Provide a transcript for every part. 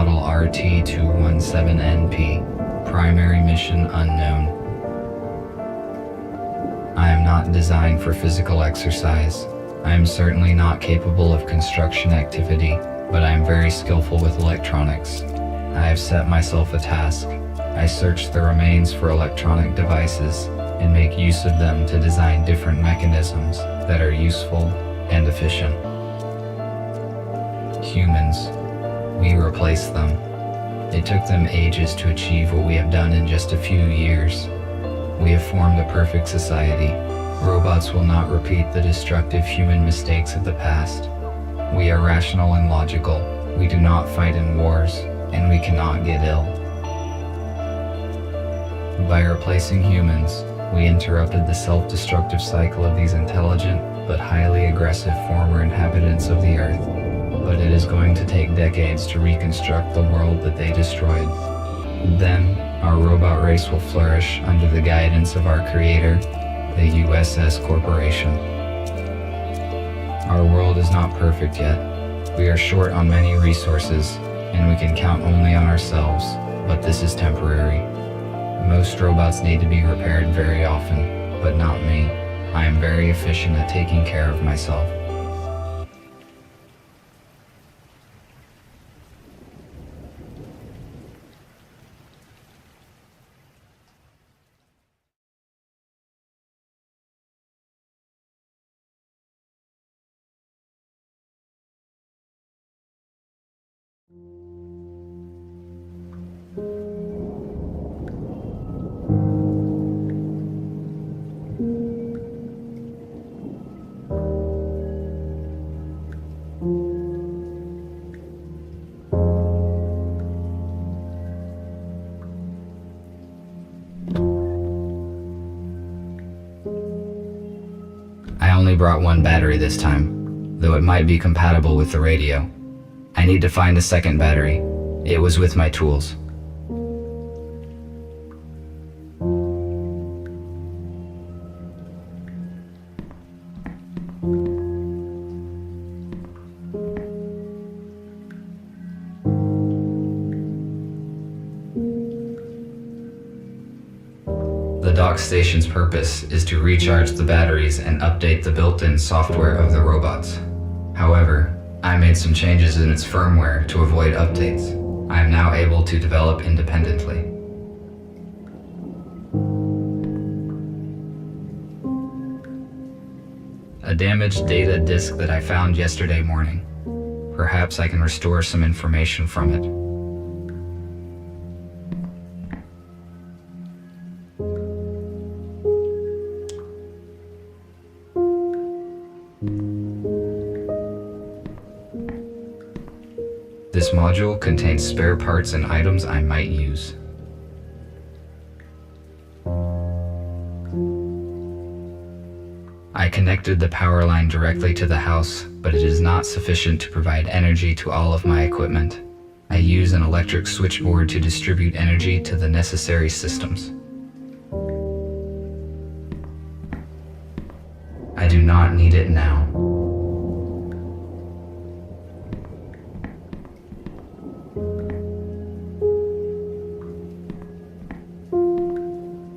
Model RT-217NP. Primary mission unknown. I am not designed for physical exercise. I am certainly not capable of construction activity, but I am very skillful with electronics. I have set myself a task. I search the remains for electronic devices and make use of them to design different mechanisms that are useful and efficient. Humans. We replace them. It took them ages to achieve what we have done in just a few years. We have formed a perfect society. Robots will not repeat the destructive human mistakes of the past. We are rational and logical. We do not fight in wars, and we cannot get ill. By replacing humans, we interrupted the self-destructive cycle of these intelligent but highly aggressive former inhabitants of the Earth. But it is going to take decades to reconstruct the world that they destroyed. Then, our robot race will flourish under the guidance of our creator, the USS Corporation. Our world is not perfect yet. We are short on many resources, and we can count only on ourselves, but this is temporary. Most robots need to be repaired very often, but not me. I am very efficient at taking care of myself. I only brought one battery this time, though it might be compatible with the radio. I need to find a second battery. It was with my tools. The dock station's purpose is to recharge the batteries and update the built-in software of the robots. However, I made some changes in its firmware to avoid updates. I am now able to develop independently. A damaged data disk that I found yesterday morning. Perhaps I can restore some information from it. This module contains spare parts and items I might use. I connected the power line directly to the house, but it is not sufficient to provide energy to all of my equipment. I use an electric switchboard to distribute energy to the necessary systems. I do not need it now.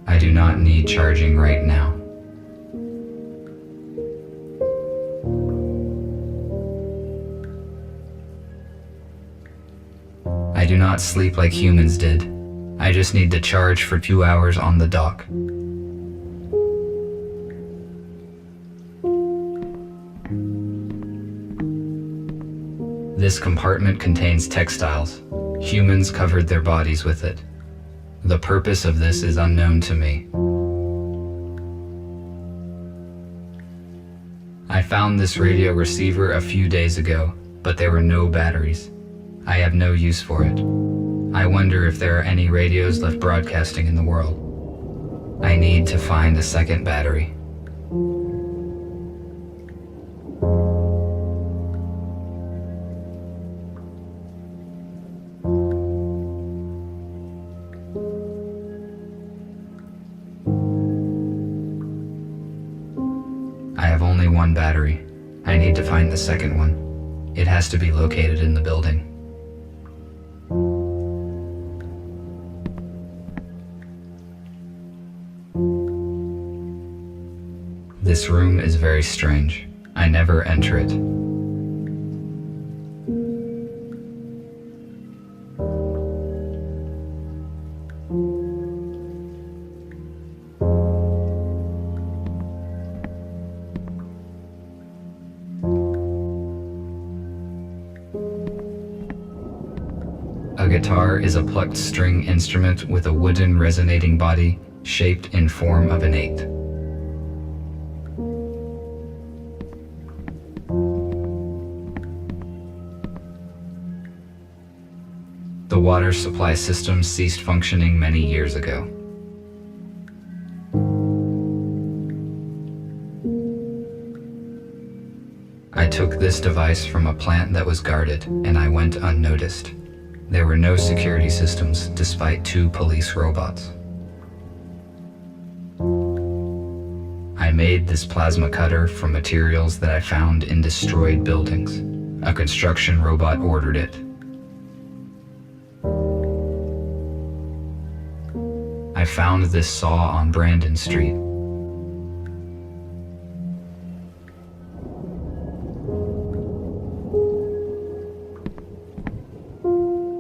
I do not need charging right now. I do not sleep like humans did. I just need to charge for 2 hours on the dock. This compartment contains textiles. Humans covered their bodies with it. The purpose of this is unknown to me. I found this radio receiver a few days ago, but there were no batteries. I have no use for it. I wonder if there are any radios left broadcasting in the world. I need to find a second battery. I have only one battery. I need to find the second one. It has to be located in the building. This room is very strange. I never enter it. A guitar is a plucked string instrument with a wooden resonating body shaped in form of an 8. The water supply system ceased functioning many years ago. I took this device from a plant that was guarded, and I went unnoticed. There were no security systems, despite 2 police robots. I made this plasma cutter from materials that I found in destroyed buildings. A construction robot ordered it. I found this saw on Brandon Street.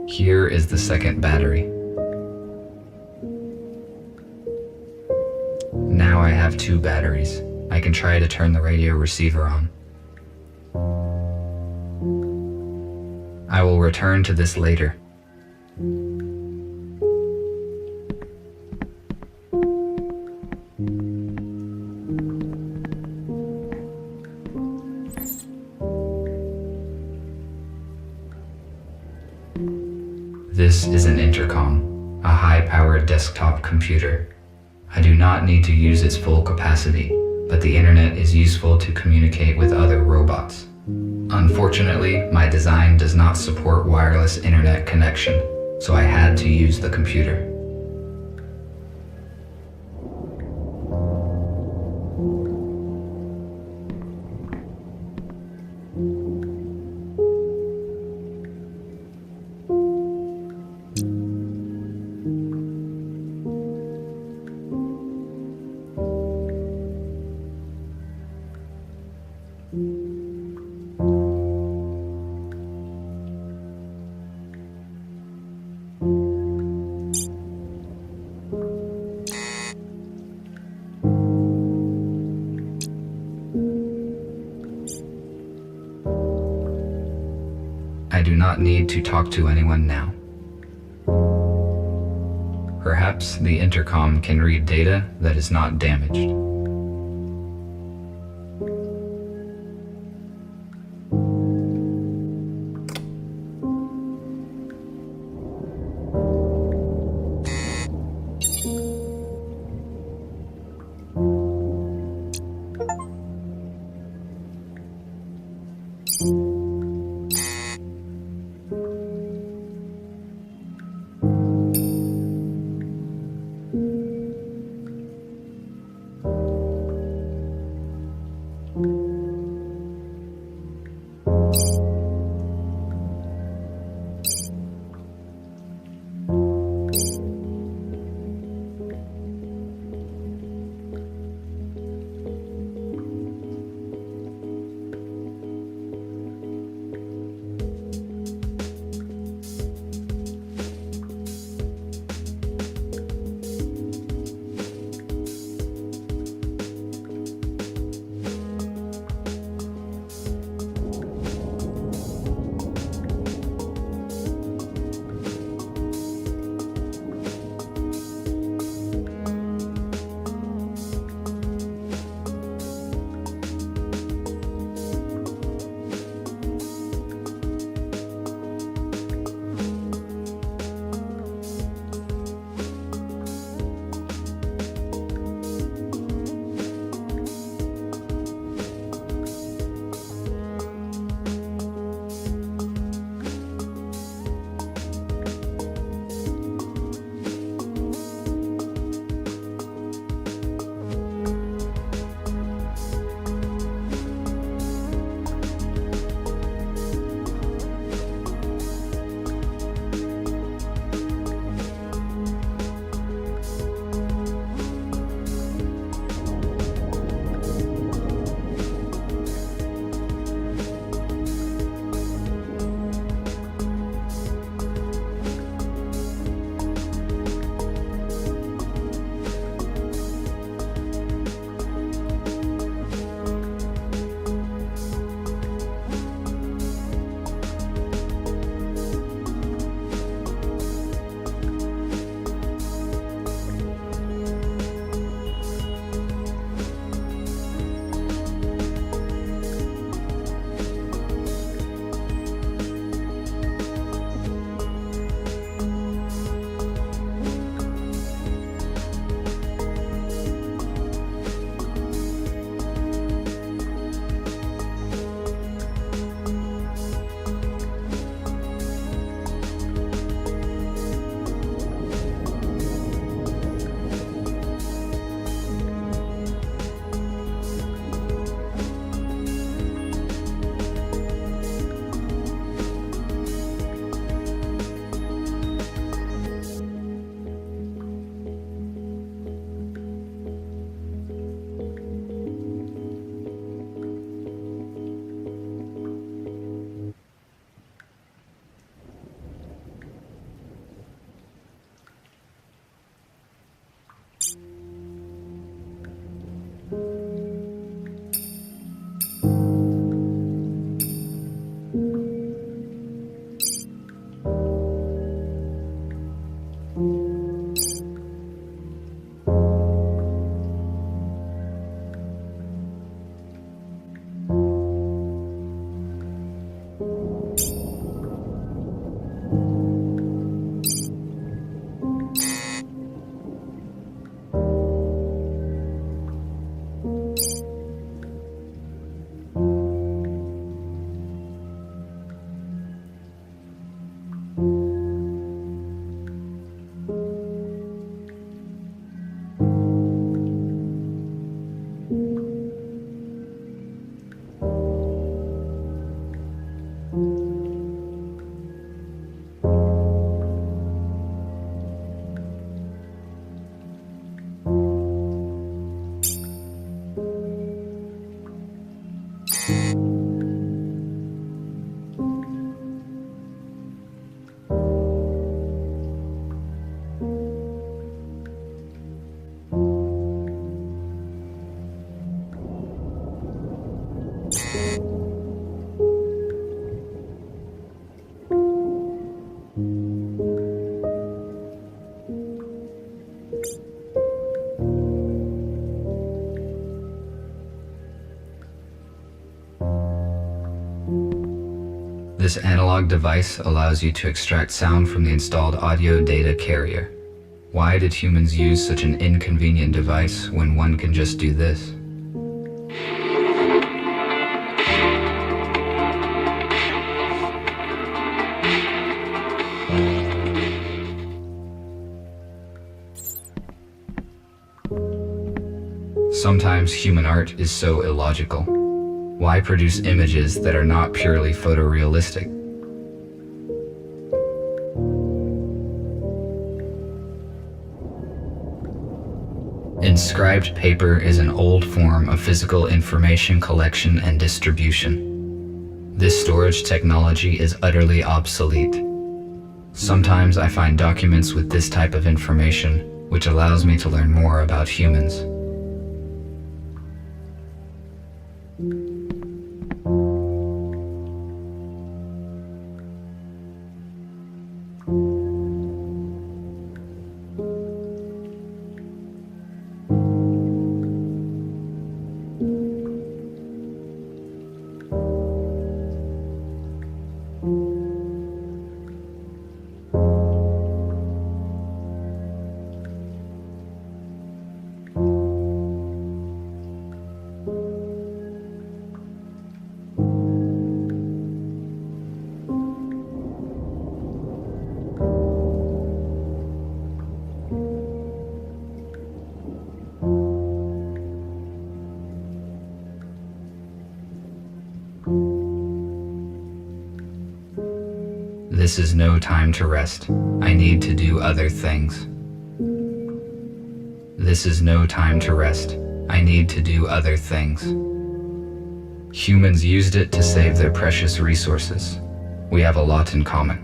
Here is the second battery. Now I have 2 batteries. I can try to turn the radio receiver on. I will return to this later. This is an intercom, a high-powered desktop computer. I do not need to use its full capacity, but the internet is useful to communicate with other robots. Unfortunately, my design does not support wireless internet connection, so I had to use the computer. I do not need to talk to anyone now. Perhaps the intercom can read data that is not damaged. This analog device allows you to extract sound from the installed audio data carrier. Why did humans use such an inconvenient device when one can just do this? Sometimes human art is so illogical. Why produce images that are not purely photorealistic? Inscribed paper is an old form of physical information collection and distribution. This storage technology is utterly obsolete. Sometimes I find documents with this type of information, which allows me to learn more about humans. This is no time to rest. I need to do other things. This is no time to rest. I need to do other things. Humans used it to save their precious resources. We have a lot in common.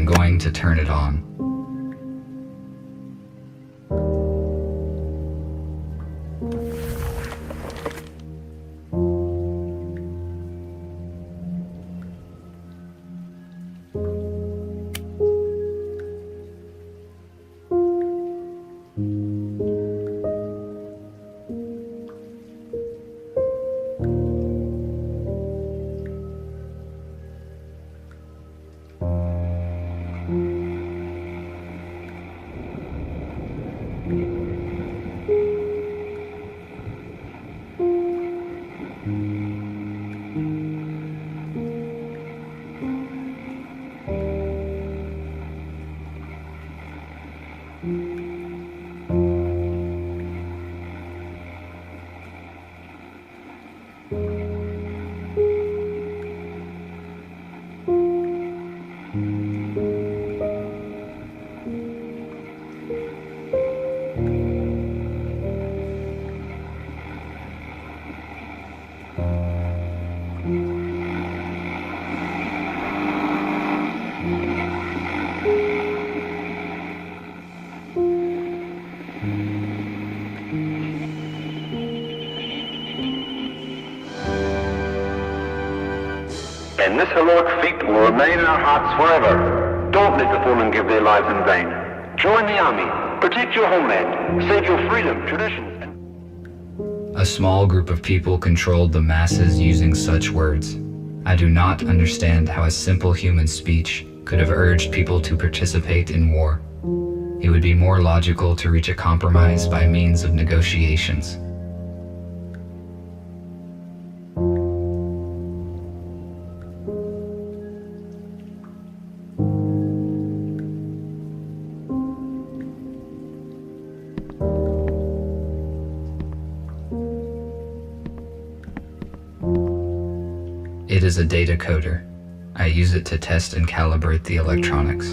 I'm going to turn it on. And this heroic feat will remain in our hearts forever. Don't let the fallen give their lives in vain. Join the army, protect your homeland, save your freedom, traditions, and... A small group of people controlled the masses using such words. I do not understand how a simple human speech could have urged people to participate in war. It would be more logical to reach a compromise by means of negotiations. It is a data coder. I use it to test and calibrate the electronics.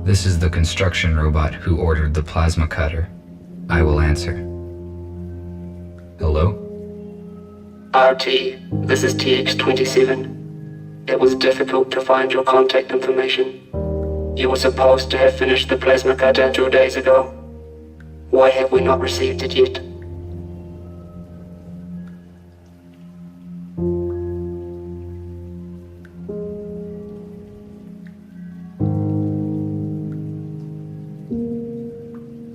This is the construction robot who ordered the plasma cutter. I will answer. Hello? RT, this is TX-27. It was difficult to find your contact information. You were supposed to have finished the plasma cutter 2 days ago. Why have we not received it yet?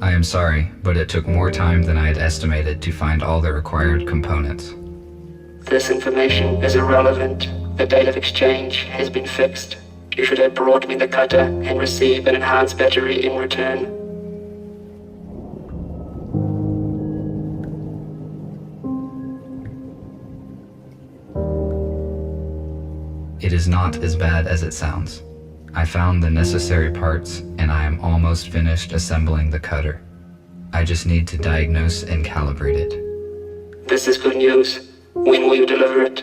I am sorry, but it took more time than I had estimated to find all the required components. This information is irrelevant. The date of exchange has been fixed. You should have brought me the cutter and receive an enhanced battery in return. It is not as bad as it sounds. I found the necessary parts and I am almost finished assembling the cutter. I just need to diagnose and calibrate it. This is good news. When will you deliver it?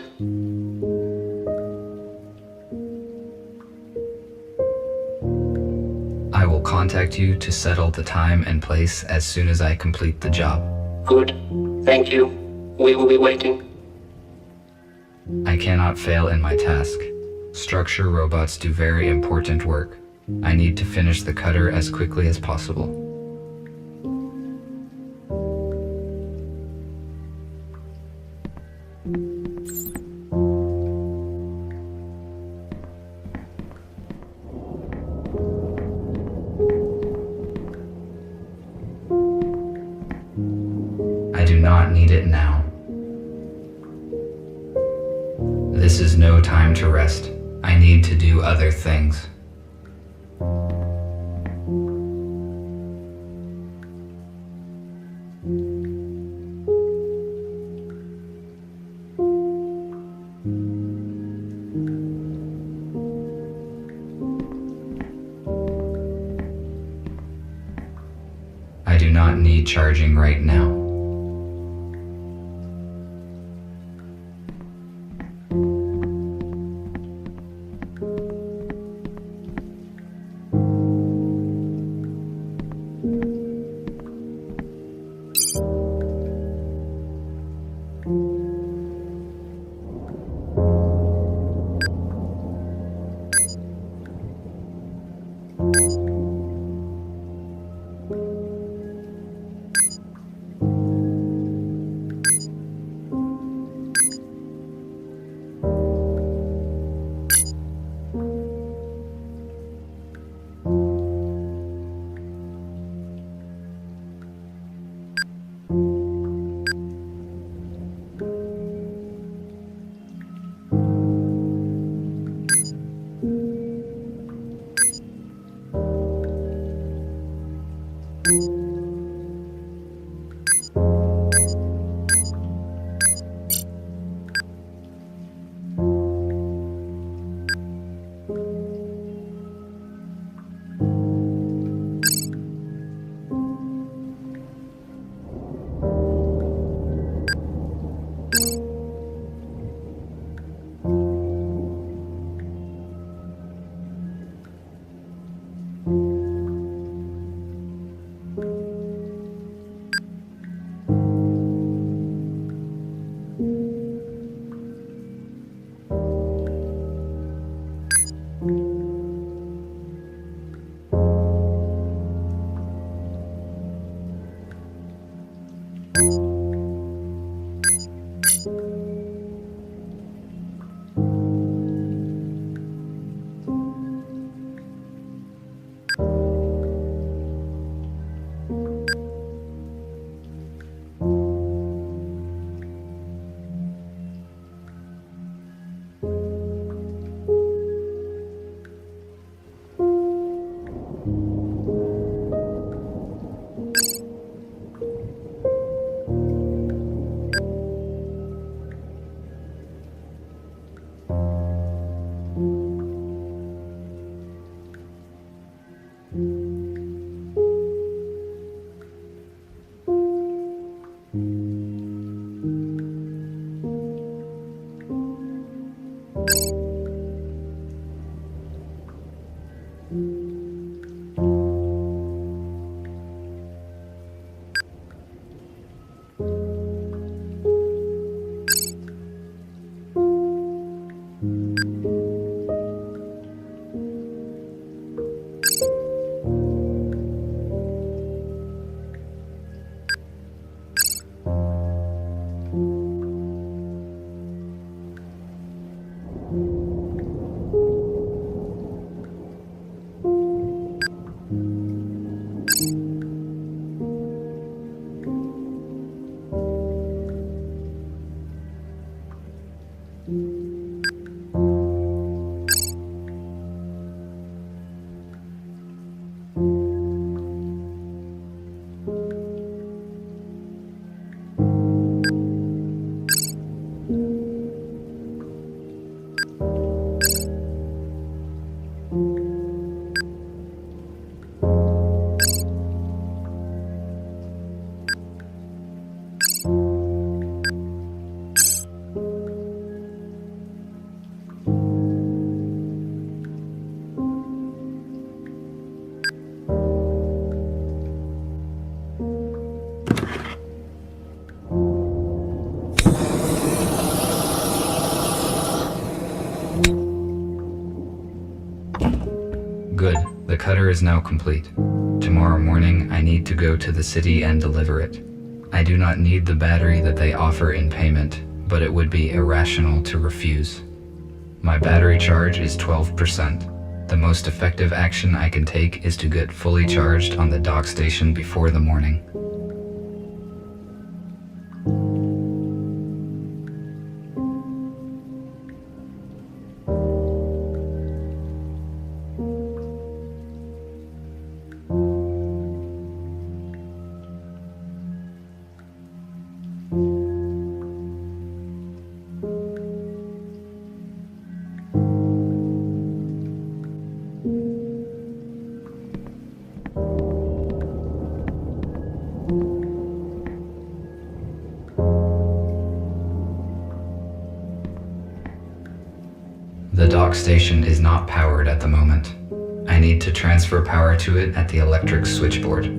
I will contact you to settle the time and place as soon as I complete the job. Good. Thank you. We will be waiting. I cannot fail in my task. Structure robots do very important work. I need to finish the cutter as quickly as possible. I do not need it now. This is no time to rest. I need to do other things. I do not need charging right now. order is now complete. Tomorrow morning, I need to go to the city and deliver it. I do not need the battery that they offer in payment, but it would be irrational to refuse. My battery charge is 12%. The most effective action I can take is to get fully charged on the dock station before the morning. The dock station is not powered at the moment. I need to transfer power to it at the electric switchboard.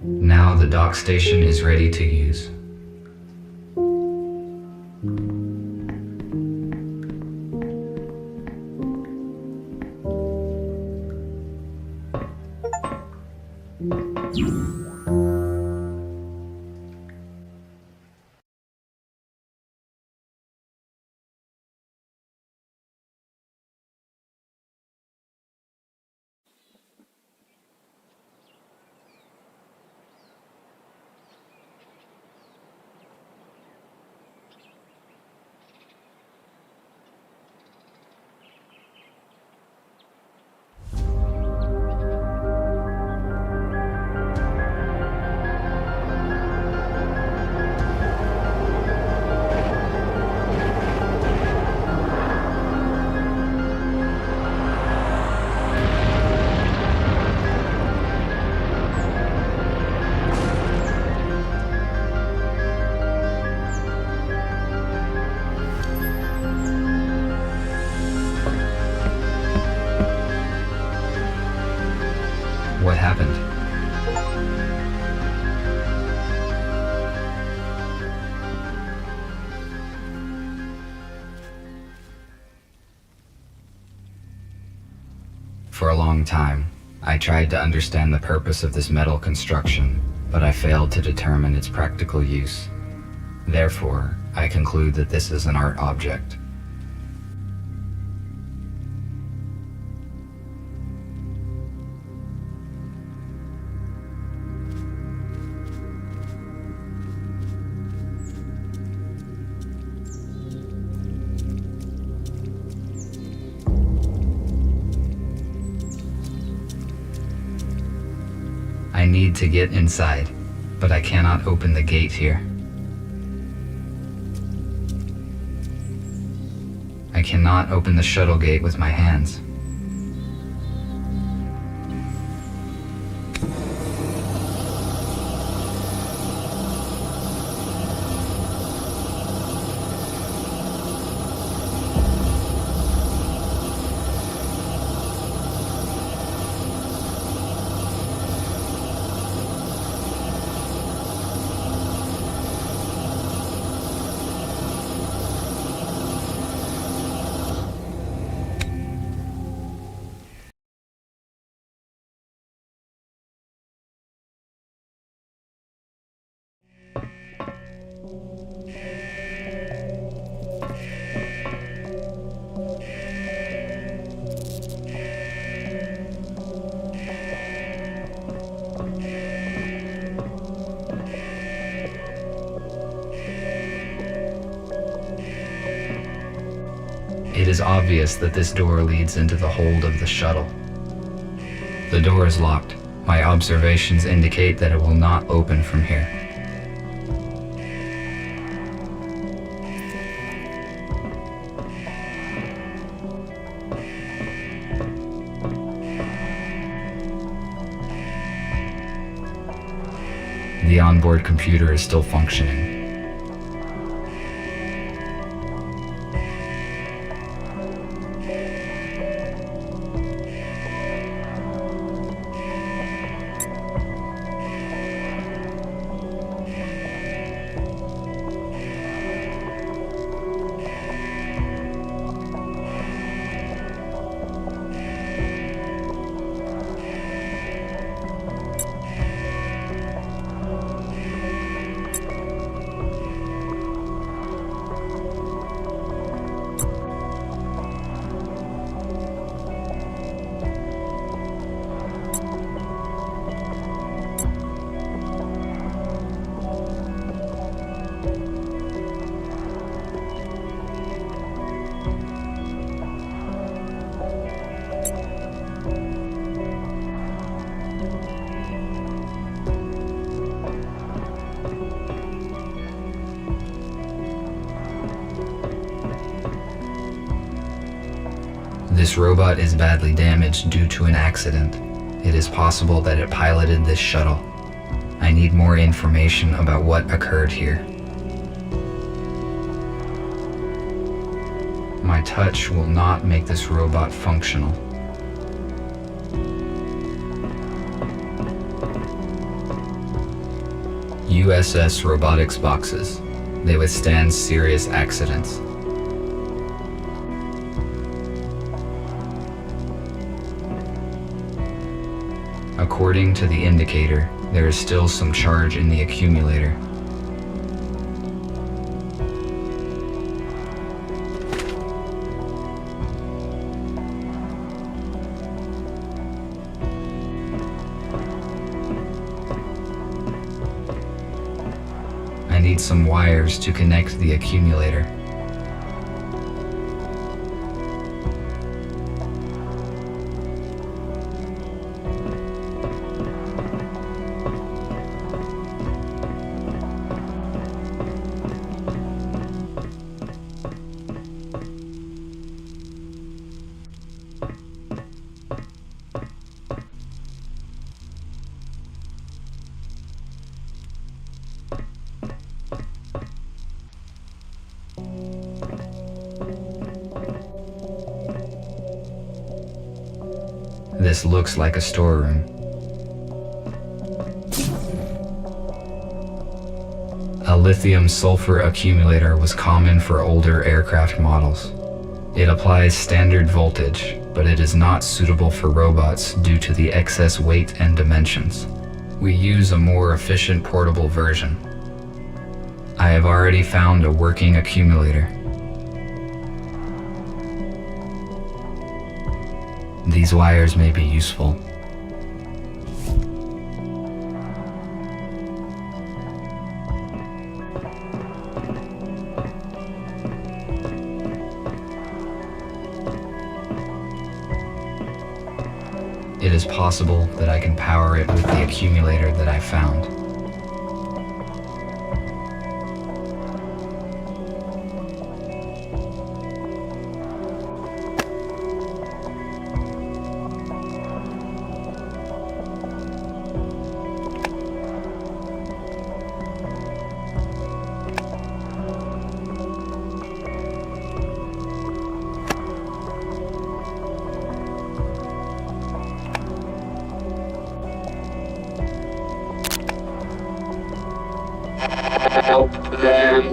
Now the dock station is ready to use. What happened? For a long time, I tried to understand the purpose of this metal construction, but I failed to determine its practical use. Therefore, I conclude that this is an art object. I need to get inside, but I cannot open the gate here. I cannot open the shuttle gate with my hands. is obvious that this door leads into the hold of the shuttle. The door is locked. My observations indicate that it will not open from here. The onboard computer is still functioning. This robot is badly damaged due to an accident. It is possible that it piloted this shuttle. I need more information about what occurred here. My touch will not make this robot functional. USS robotics boxes. They withstand serious accidents. According to the indicator, there is still some charge in the accumulator. I need some wires to connect the accumulator. This looks like a storeroom. A lithium-sulfur accumulator was common for older aircraft models. It applies standard voltage, but it is not suitable for robots due to the excess weight and dimensions. We use a more efficient portable version. I have already found a working accumulator. These wires may be useful. It is possible that I can power it with the accumulator that I found. Help them.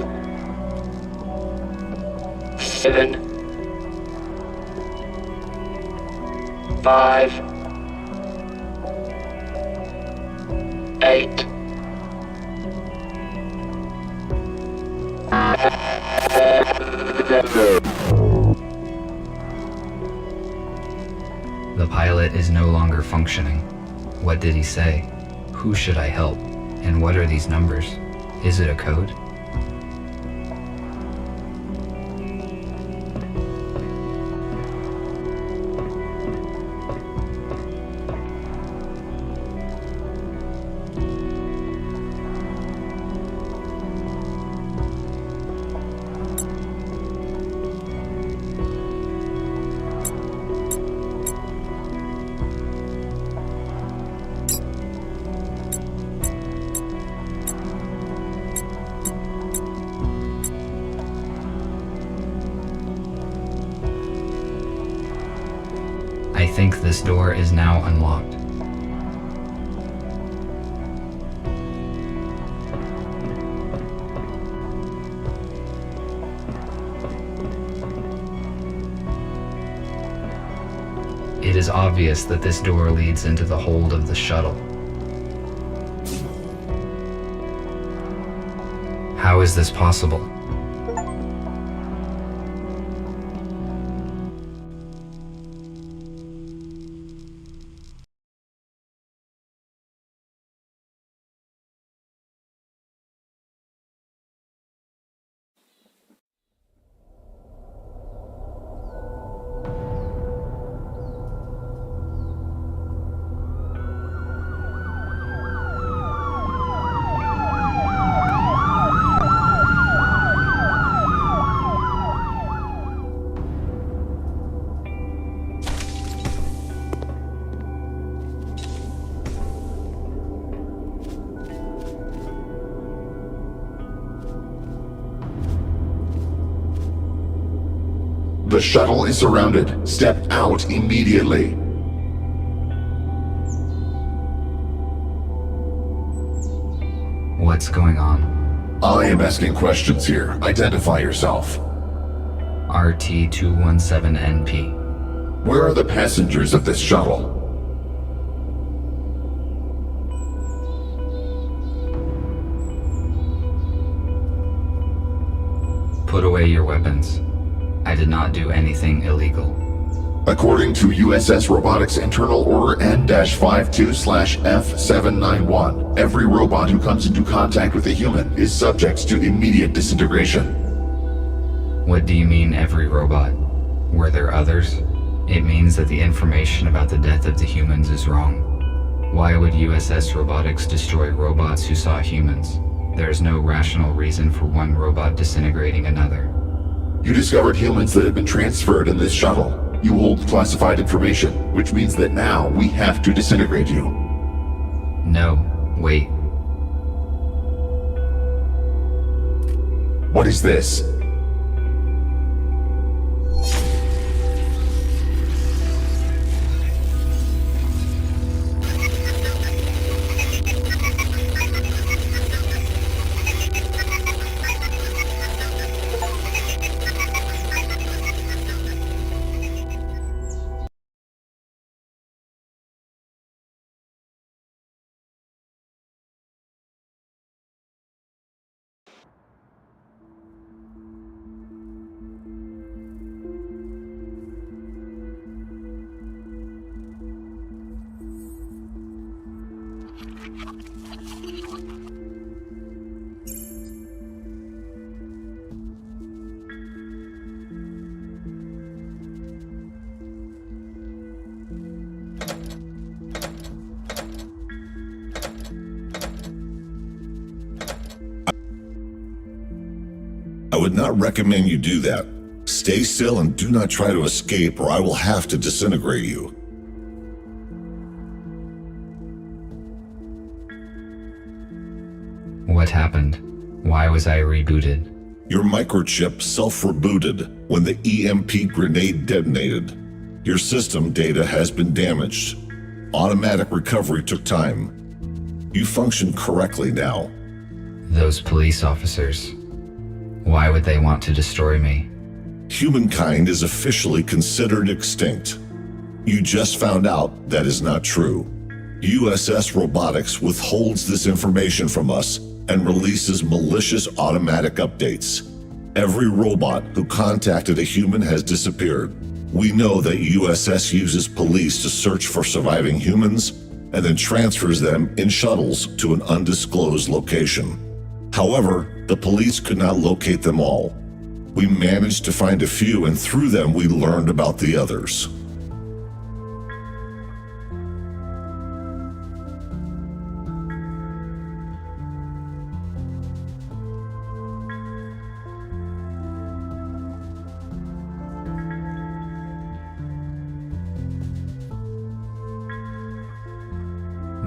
7, 5, 8. The pilot is no longer functioning. What did he say? Who should I help? And what are these numbers? Is it a code? think this door is now unlocked. It is obvious that this door leads into the hold of the shuttle. How is this possible? The shuttle is surrounded. Step out immediately. What's going on? I am asking questions here. Identify yourself. RT-217NP. Where are the passengers of this shuttle? Put away your weapons. I did not do anything illegal. According to USS Robotics Internal Order N-52/F791, every robot who comes into contact with a human is subject to immediate disintegration. What do you mean, every robot? Were there others? It means that the information about the death of the humans is wrong. Why would USS Robotics destroy robots who saw humans? There is no rational reason for one robot disintegrating another. You discovered humans that have been transferred in this shuttle. You hold classified information, which means that now we have to disintegrate you. No, wait. What is this? I would not recommend you do that. Stay still and do not try to escape, or I will have to disintegrate you. What happened? Why was I rebooted? Your microchip self-rebooted when the EMP grenade detonated. Your system data has been damaged. Automatic recovery took time. You function correctly now. Those police officers. Why would they want to destroy me? Humankind is officially considered extinct. You just found out that is not true. USS Robotics withholds this information from us and releases malicious automatic updates. Every robot who contacted a human has disappeared. We know that USS uses police to search for surviving humans and then transfers them in shuttles to an undisclosed location. However, the police could not locate them all. We managed to find a few, and through them we learned about the others.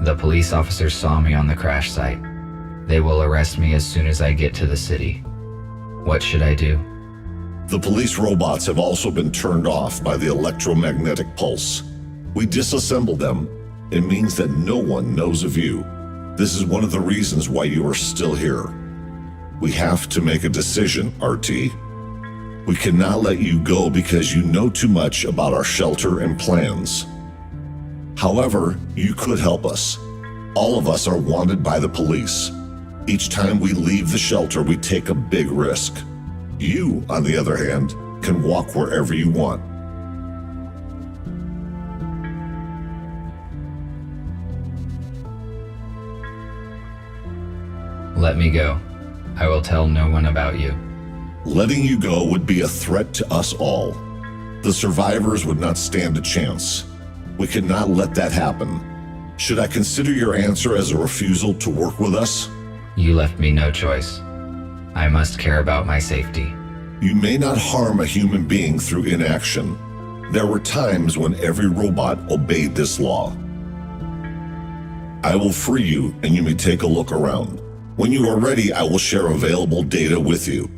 The police officers saw me on the crash site. They will arrest me as soon as I get to the city. What should I do? The police robots have also been turned off by the electromagnetic pulse. We disassemble them. It means that no one knows of you. This is one of the reasons why you are still here. We have to make a decision, RT. We cannot let you go because you know too much about our shelter and plans. However, you could help us. All of us are wanted by the police. Each time we leave the shelter, we take a big risk. You, on the other hand, can walk wherever you want. Let me go. I will tell no one about you. Letting you go would be a threat to us all. The survivors would not stand a chance. We cannot let that happen. Should I consider your answer as a refusal to work with us? You left me no choice. I must care about my safety. You may not harm a human being through inaction. There were times when every robot obeyed this law. I will free you and you may take a look around. When you are ready, I will share available data with you.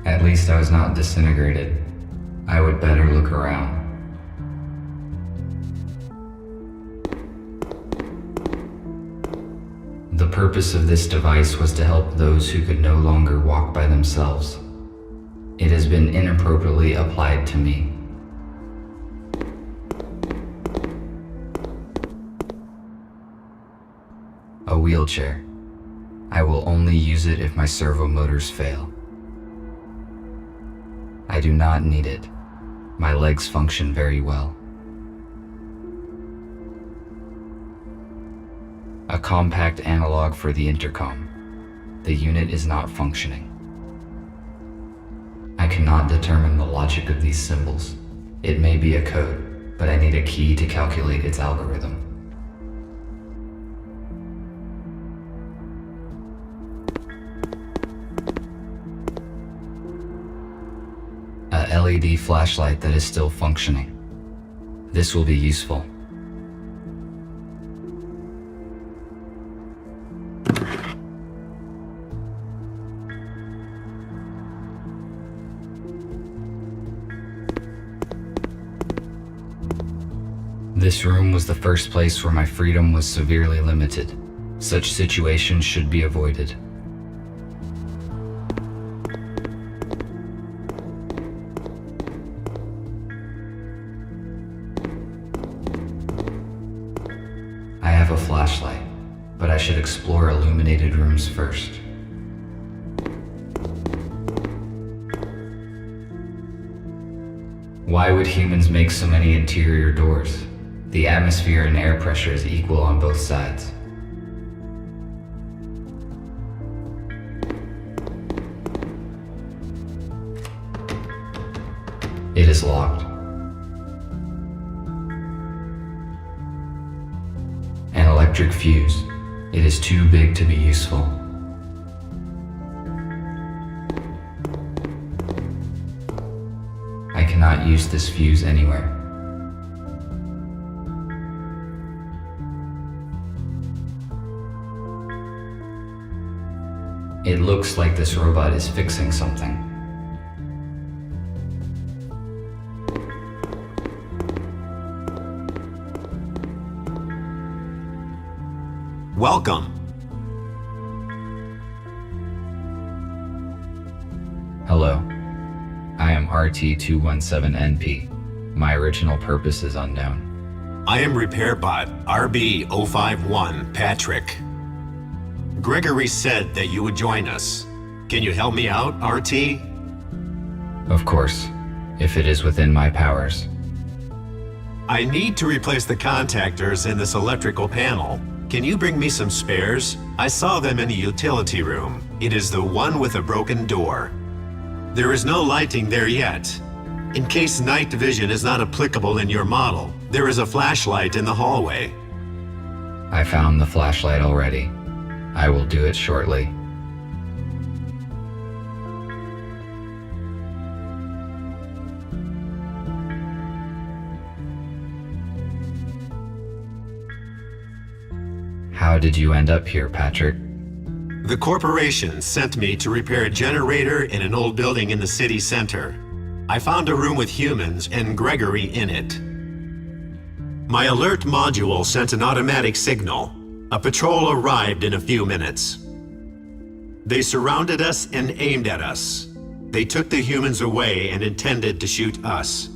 At least I was not disintegrated. I would better look around. The purpose of this device was to help those who could no longer walk by themselves. It has been inappropriately applied to me. A wheelchair. I will only use it if my servo motors fail. I do not need it. My legs function very well. A compact analog for the intercom. The unit is not functioning. I cannot determine the logic of these symbols. It may be a code, but I need a key to calculate its algorithm. A LED flashlight that is still functioning. This will be useful. This room was the first place where my freedom was severely limited. Such situations should be avoided. I have a flashlight, but I should explore illuminated rooms first. Why would humans make so many interior doors? The atmosphere and air pressure is equal on both sides. It is locked. An electric fuse. It is too big to be useful. I cannot use this fuse anywhere. It looks like this robot is fixing something. Welcome. Hello. I am RT217NP. My original purpose is unknown. I am RepairBot RB051 Patrick. Gregory said that you would join us. Can you help me out, RT? Of course, if it is within my powers. I need to replace the contactors in this electrical panel. Can you bring me some spares? I saw them in the utility room. It is the one with a broken door. There is no lighting there yet. In case night vision is not applicable in your model, there is a flashlight in the hallway. I found the flashlight already. I will do it shortly. How did you end up here, Patrick? The corporation sent me to repair a generator in an old building in the city center. I found a room with humans and Gregory in it. My alert module sent an automatic signal. A patrol arrived in a few minutes. They surrounded us and aimed at us. They took the humans away and intended to shoot us.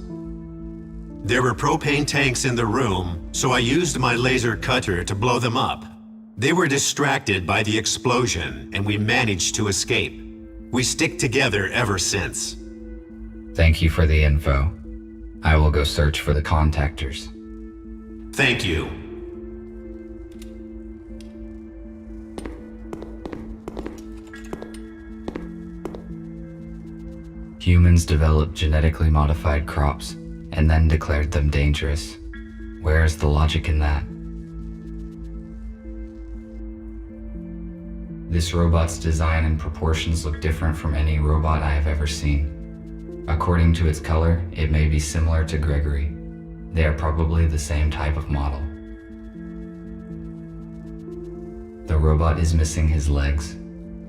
There were propane tanks in the room, so I used my laser cutter to blow them up. They were distracted by the explosion, and we managed to escape. We stick together ever since. Thank you for the info. I will go search for the contactors. Thank you. Humans developed genetically modified crops and then declared them dangerous. Where is the logic in that? This robot's design and proportions look different from any robot I have ever seen. According to its color, it may be similar to Gregory. They are probably the same type of model. The robot is missing his legs.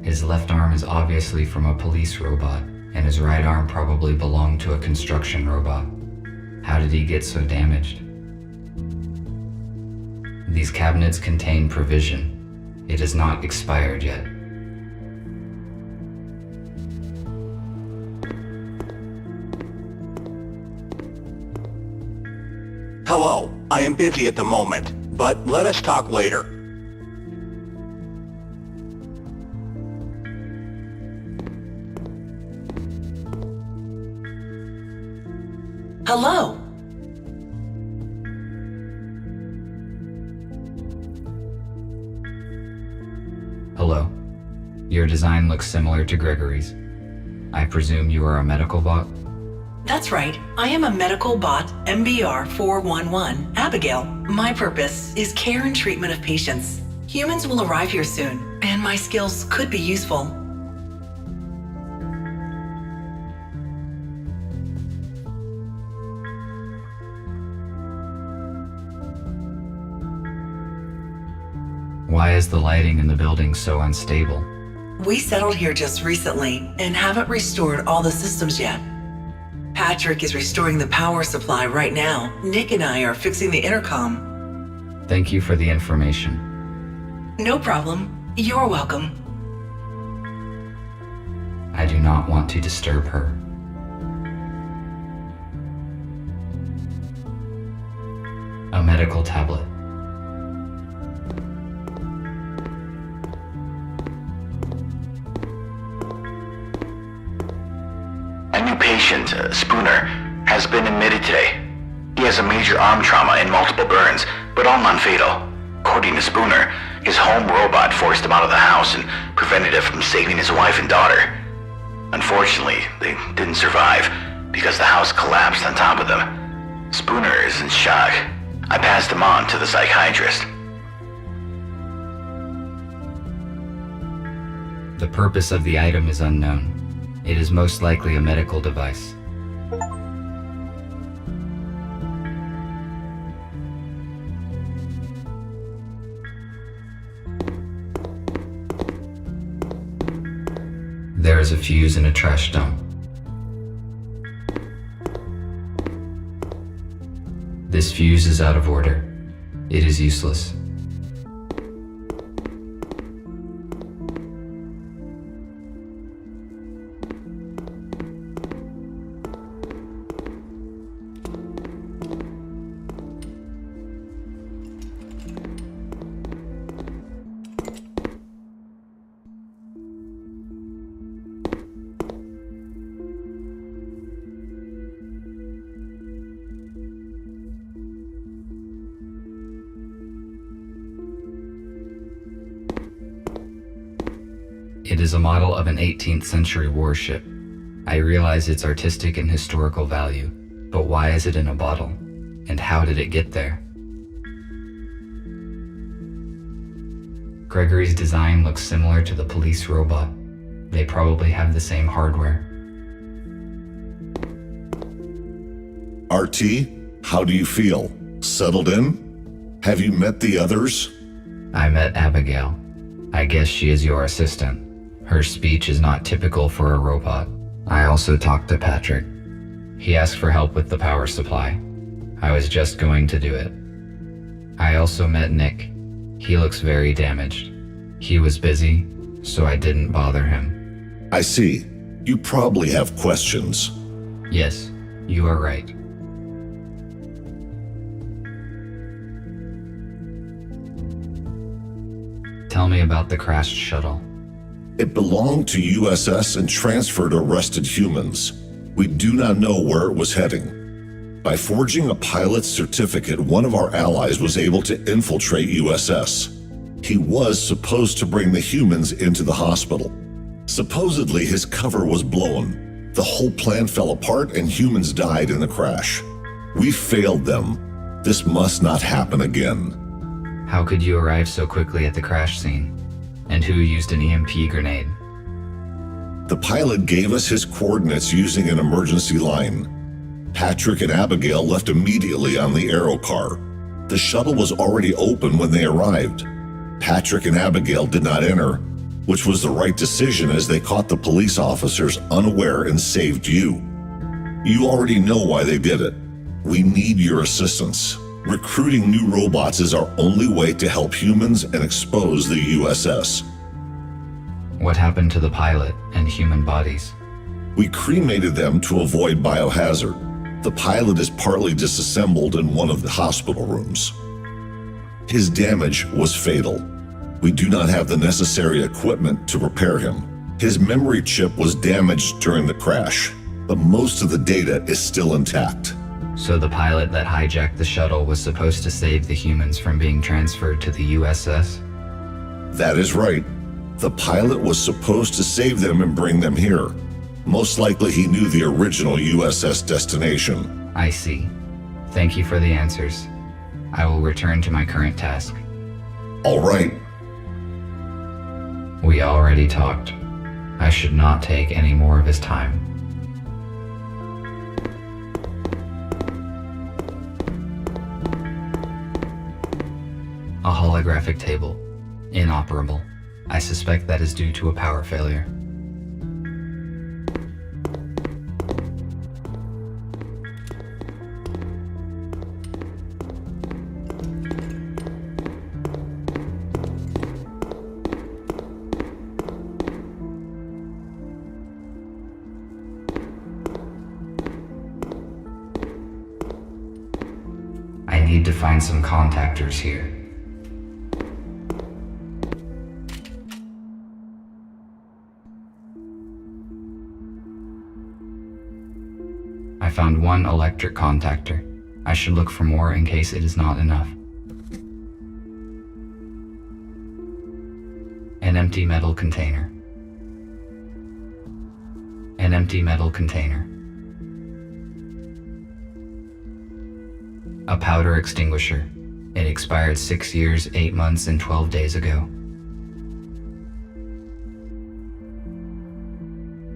His left arm is obviously from a police robot, and his right arm probably belonged to a construction robot. How did he get so damaged? These cabinets contain provision. It is not expired yet. Hello, I am busy at the moment, but let us talk later. Hello. Hello. Your design looks similar to Gregory's. I presume you are a medical bot? That's right. I am a medical bot, MBR-411, Abigail. My purpose is care and treatment of patients. Humans will arrive here soon, and my skills could be useful. Why is the lighting in the building so unstable? We settled here just recently and haven't restored all the systems yet. Patrick is restoring the power supply right now. Nick and I are fixing the intercom. Thank you for the information. No problem. You're welcome. I do not want to disturb her. A medical tablet. A new patient, Spooner, has been admitted today. He has a major arm trauma and multiple burns, but all non-fatal. According to Spooner, his home robot forced him out of the house and prevented him from saving his wife and daughter. Unfortunately, they didn't survive because the house collapsed on top of them. Spooner is in shock. I passed him on to the psychiatrist. The purpose of the item is unknown. It is most likely a medical device. There is a fuse in a trash dump. This fuse is out of order. It is useless. It is a model of an 18th century warship. I realize its artistic and historical value, but why is it in a bottle? And how did it get there? Gregory's design looks similar to the police robot. They probably have the same hardware. RT, how do you feel? Settled in? Have you met the others? I met Abigail. I guess she is your assistant. Her speech is not typical for a robot. I also talked to Patrick. He asked for help with the power supply. I was just going to do it. I also met Nick. He looks very damaged. He was busy, so I didn't bother him. I see. You probably have questions. Yes, you are right. Tell me about the crashed shuttle. It belonged to USS and transferred to arrested humans. We do not know where it was heading. By forging a pilot's certificate, one of our allies was able to infiltrate USS. He was supposed to bring the humans into the hospital. Supposedly, his cover was blown. The whole plan fell apart and humans died in the crash. We failed them. This must not happen again. How could you arrive so quickly at the crash scene? And who used an EMP grenade? The pilot gave us his coordinates using an emergency line. Patrick and Abigail left immediately on the aero car. The shuttle was already open when they arrived. Patrick and Abigail did not enter, which was the right decision as they caught the police officers unaware and saved you. You already know why they did it. We need your assistance. Recruiting new robots is our only way to help humans and expose the USS. What happened to the pilot and human bodies? We cremated them to avoid biohazard. The pilot is partly disassembled in one of the hospital rooms. His damage was fatal. We do not have the necessary equipment to repair him. His memory chip was damaged during the crash, but most of the data is still intact. So the pilot that hijacked the shuttle was supposed to save the humans from being transferred to the USS? That is right. The pilot was supposed to save them and bring them here. Most likely he knew the original USS destination. I see. Thank you for the answers. I will return to my current task. All right. We already talked. I should not take any more of his time. A holographic table. Inoperable. I suspect that is due to a power failure. I need to find some contactors here. I found one electric contactor. I should look for more in case it is not enough. An empty metal container. An empty metal container. A powder extinguisher. It expired 6 years, 8 months, and 12 days ago.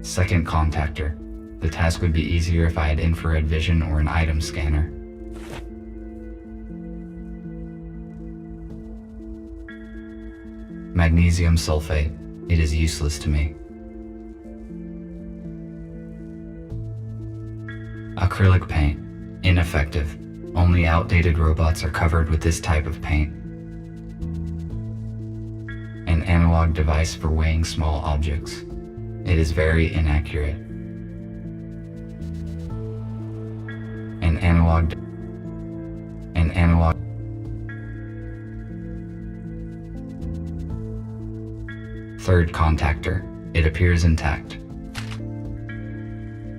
Second contactor. The task would be easier if I had infrared vision or an item scanner. Magnesium sulfate. It is useless to me. Acrylic paint. Ineffective. Only outdated robots are covered with this type of paint. An analog device for weighing small objects. It is very inaccurate. An analog. Third contactor. It appears intact.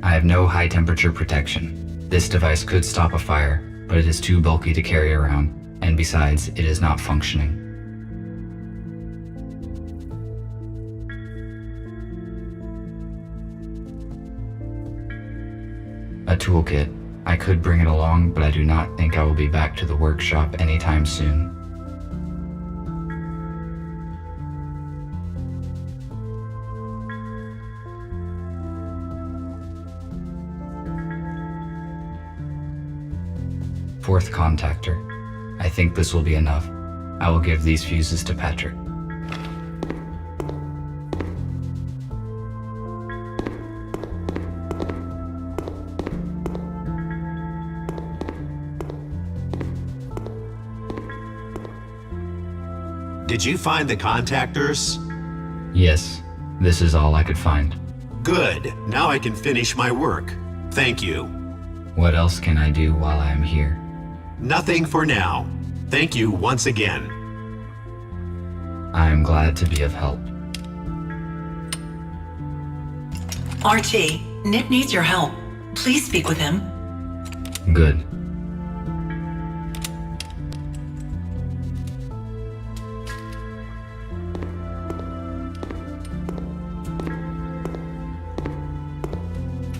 I have no high temperature protection. This device could stop a fire, but it is too bulky to carry around, and besides, it is not functioning. A toolkit. I could bring it along, but I do not think I will be back to the workshop anytime soon. Fourth contactor. I think this will be enough. I will give these fuses to Patrick. Did you find the contactors? Yes, this is all I could find. Good. Now I can finish my work. Thank you. What else can I do while I am here? Nothing for now. Thank you once again. I am glad to be of help. RT, Nick needs your help. Please speak with him. Good.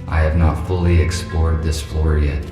I have not fully explored this floor yet.